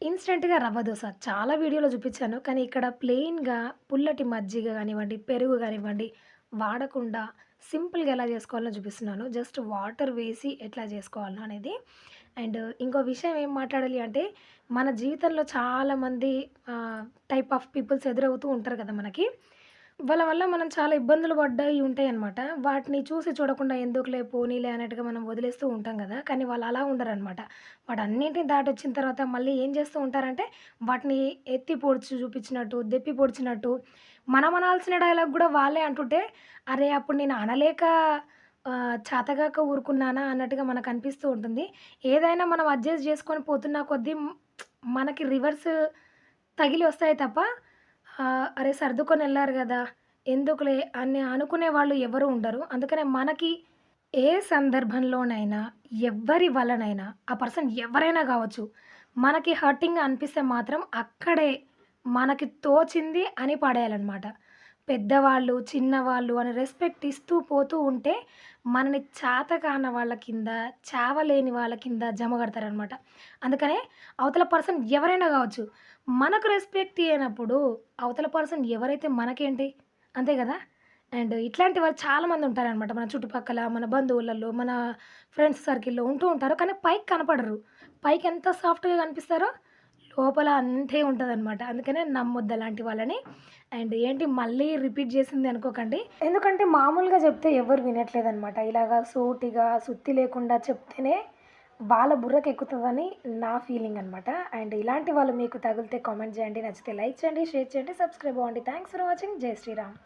ఇన్‌స్టంట్‌గా రవ్వ దోస. చాలా వీడియోలో చూపిచ్చాను. కానీ ఇక్కడ ప్లెయిన్‌గా పుల్లటి మజ్జిగ గానివ్వండి, పెరుగు గానివ్వండి వాడకుండా సింపుల్‌గా ఎలా చేసుకోవాలో చూపిస్తున్నాను. జస్ట్ వాటర్ వేసి ఎట్లా చేసుకోవాలో అనేది. అండ్ ఇంకో విషయం ఏం మాట్లాడాలి అంటే, మన జీవితంలో చాలామంది టైప్ ఆఫ్ పీపుల్స్ ఎదురవుతూ ఉంటారు కదా మనకి. వాళ్ళ వల్ల మనం చాలా ఇబ్బందులు పడ్డాయి ఉంటాయనమాట. వాటిని చూసి చూడకుండా ఎందుకులే పోనీలే అన్నట్టుగా మనం వదిలేస్తూ ఉంటాం గదా! కానీ వాళ్ళు అలా ఉండరనమాట. వాటన్నిటిని దాటొచ్చిన తర్వాత మళ్ళీ ఏం చేస్తూ ఉంటారంటే, వాటిని ఎత్తి పొడిచి చూపించినట్టు, దెప్పి పొడిచినట్టు, మనం అనాల్సిన డైలాగ్ గూడా వాళ్ళే అంటుంటే, అరే! అప్పుడు నేను అనలేక చేతగాక ఊరుకున్నానా అన్నట్టుగా మనకనిపిస్తూ ఉంటుంది. ఏదైనా మనం అడ్జస్ట్ చేసుకొని పోతున్న కొద్దీ మనకి రివర్స్ తగిలి వస్తాయి తప్ప అరే! సర్దుకొనెళ్లారు గదా! ఎందుకులే అని అనుకునే వాళ్ళు ఎవరు ఉండరు. అందుకనే మనకి ఏ సందర్భంలోనైనా, ఎవ్వరి వల్లనైనా, ఆ పర్సన్ ఎవరైనా గావచ్చు, మనకి హర్టింగ్ అనిపిస్తే మాత్రం అక్కడే మనకి తోచింది అని పడేయాలనమాట. పెద్దవాళ్ళు, చిన్నవాళ్ళు అని రెస్పెక్ట్ ఇస్తూ పోతూ ఉంటే, మనని చాతకాని వాళ్ళ కింద, చావలేని వాళ్ళ కింద జమగడతారనమాట. అందుకనే అవతల పర్సన్ ఎవరైనా గావచ్చు, మనకు రెస్పెక్ట్ ఇయ్యనప్పుడు అవతల పర్సన్ ఎవరైతే మనకేంటి? అంతే గదా! అండ్ ఇట్లాంటి వాళ్ళు చాలామంది ఉంటారనమాట. మన చుట్టుపక్కల, మన బంధువులలో, మన ఫ్రెండ్స్ సర్కిల్‌లో ఉంటూ ఉంటారు. కానీ పైకి కనపడరు. పైకెంత సాఫ్ట్‌గా కనిపిస్తారో, లోపల అంతే ఉంటదనమాట. అందుకనే నమ్మొద్దు అలాంటి వాళ్ళని. అండ్ ఏంటి మళ్ళీ రిపీట్ చేసింది అనుకోకండి. ఎందుకంటే మామూలుగా చెప్తే ఎవరు వినట్లేదనమాట. ఇలాగా సూటిగా, సుత్తి లేకుండా చెప్తేనే వాళ్ళ బుర్రకెక్కుతదని నా ఫీలింగ్ అనమాట. అండ్ ఇలాంటి వాళ్ళు మీకు తగిలితే కామెంట్ చేయండి. నచ్చితే లైక్ చేయండి, షేర్ చేయండి, సబ్స్క్రైబ్ అవ్వండి. Thanks for watching. జై శ్రీరామ్.